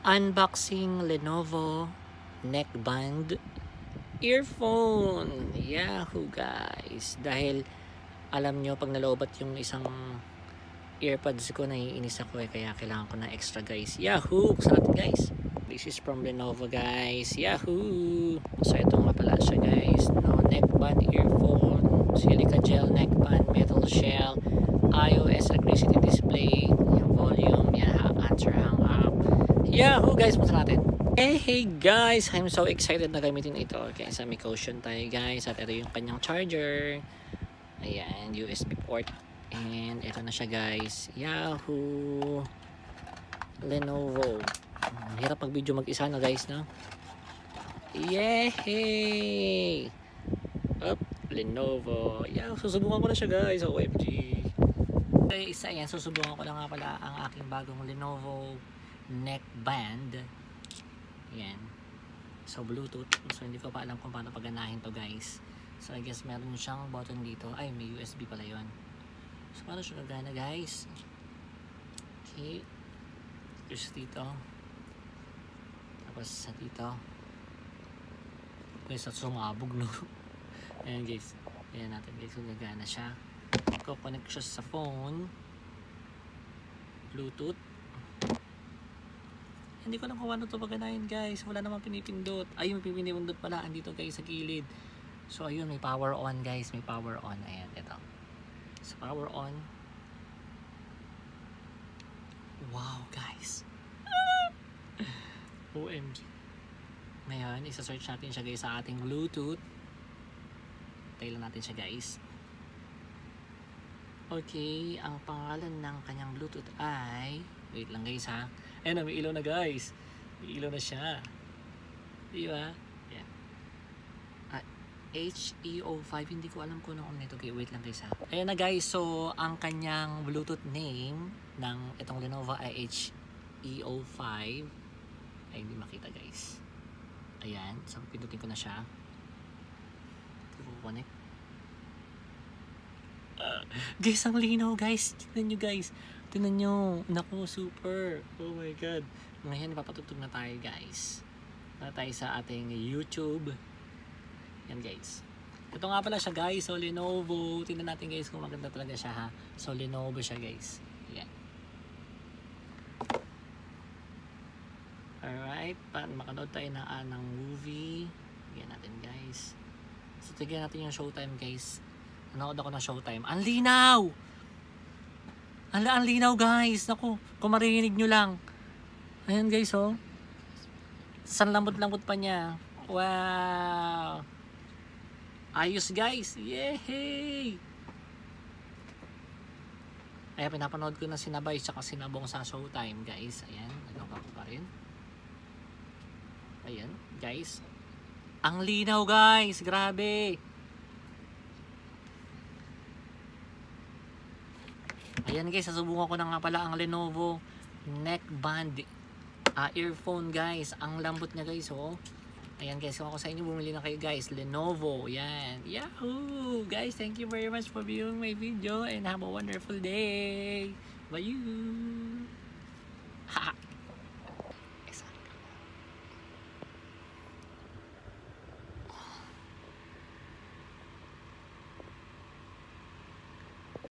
Unboxing Lenovo neckband earphone. Yahoo guys. Dahil alam nyo pag nalobat yung isang earpods ko, naiinis ako kaya kailangan ko na extra guys. Yahoo! Sa atin guys. This is from Lenovo guys. Yahoo! So ito nga pala siya guys. No, neckband earphone. Silica gel neckband. Metal shell. iOS aggregate display. Yung volume. Yan. Answer hang up. Yahoo guys! Punta natin. Hey guys! I'm so excited na gamitin ito. Okay, sa may caution tayo guys. At ito yung kanyang charger. Ayan. USB port. And ito na siya guys. Yahoo! Lenovo. Hirap pag video mag-isa na guys, no? Yay! Up, Lenovo. Yeah, susubukan ko na siya guys. OMG. Okay, isa yan. Susubukan ko na nga pala ang aking bagong Lenovo neckband. Yan. So, Bluetooth. So, hindi ko pa alam kung paano paganahin to guys. So, I guess meron siyang button dito. Ay, may USB pala yun. So, paano siya gagana guys? Okay. Tapos dito. Tapos sa dito. Okay, sa sumabog no. Ayan guys. Ayan natin guys kung gagana siya. Connect siya sa phone. Bluetooth. Hindi ko lang kung ano ito paganahin guys. Wala namang pinipindot. Ayun, pinipindot pala. Andito guys sa gilid. So ayun, may power on guys. May power on. Ayan, ito. So power on. Wow guys. OMG. Ngayon, isa-search natin siya guys sa ating Bluetooth. Tayo lang natin siya guys. Okay, ang pangalan ng kanyang Bluetooth ay, wait lang guys ha. Ayan na, may ilaw na guys. May ilaw na siya. Diba? Yan. HE05, hindi ko alam kung ano nito. Okay, wait lang guys ha. Ayan na guys, so ang kanyang Bluetooth name ng itong Lenovo ay HE05. Ay, hindi makita guys. Ayan, so pindutin ko na siya. Connect. Guys, ang linaw guys. Tignan nyo guys. Tignan nyo. Naku, super. Oh my god. Ngayon, ipapatugtog na tayo guys. Na tayo sa ating YouTube. Yan guys. Ito nga pala siya guys. So, Lenovo. Tignan natin guys kung maganda talaga siya ha. So, Lenovo siya guys. Yan. Alright. Makanood tayo ng movie. Yan natin guys. So, tignan natin yung showtime guys. Nanood ako ng showtime. Ang linaw! Ang linaw guys. Naku, kung marinig nyo lang. Ayan guys oh. San lambot-lambot pa niya. Wow! Ayos guys. Yay! Ayan, pinapanood ko na sinabay tsaka sinabong sa showtime guys. Ayan, nagawa ko pa rin. Ayan guys. Ang linaw guys. Grabe! Ayan guys, sasubukan ko na nga pala ang Lenovo neckband earphone guys. Ang lambot niya guys oh. Ayan guys, kung ako sa inyo bumili na kayo guys, Lenovo. Yan. Yahoo! Guys, thank you very much for viewing my video and have a wonderful day. Bye you.